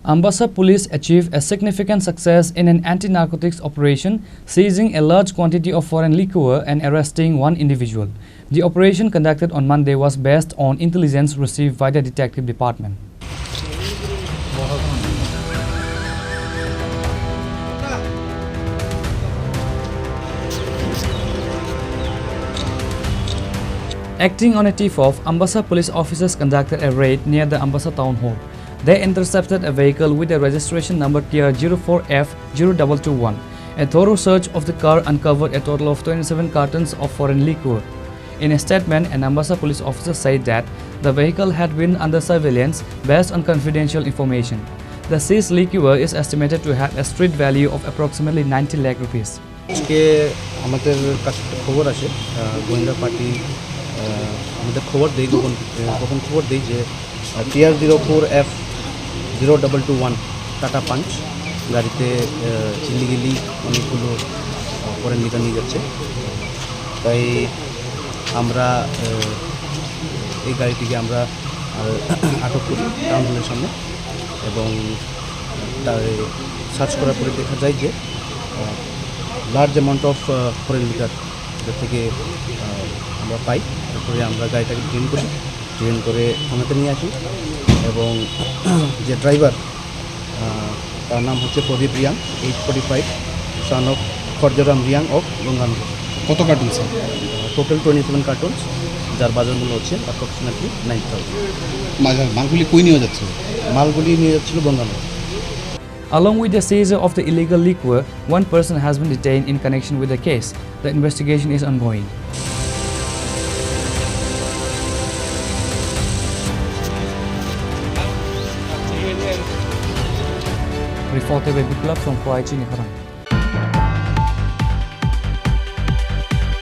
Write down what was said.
Amabassa police achieved a significant success in an anti-narcotics operation, seizing a large quantity of foreign liquor and arresting one individual. The operation conducted on Monday was based on intelligence received by the detective department. Acting on a tip-off, Amabassa police officers conducted a raid near the Amabassa town hall. They intercepted a vehicle with a registration number TR04F0221. A thorough search of the car uncovered a total of 27 cartons of foreign liquor. In a statement, an Amabassa police officer said that the vehicle had been under surveillance based on confidential information. The seized liquor is estimated to have a street value of approximately 90 lakh rupees. TR04F0221 tata punch গাড়িতে illegally অনেকগুলো foreign liquor নিয়ে যাচ্ছে। তাই আমরা এই গাড়িটিকে আমরা আটক করি টাউন হলের সামনে এবং তার সার্চ করার পরে দেখা যায় যে large amount of foreign liquor থেকে আমরা পাই। তারপরে আমরা গাড়িটাকে ট্রেন করে থানাতে নিয়ে আসি এবং যে ড্রাইভার তার নাম হচ্ছে Pradip Reang 845 son of Kharajram Reang of Gangan. কত কার্টুন স্যার? টোটাল 27 কার্টুনস, যার বাজার মূল্য হচ্ছে অ্যাপ্রক্সিমেটলি 9,000। মালগুলি কই নিয়ে যাচ্ছে? মালগুলি নিয়ে যাচ্ছিল গঙ্গান। Along with the seizure of the illegal liquor, one person has been detained in connection with the case. The investigation is ongoing. Reported by Biplab from Chini, Khorang.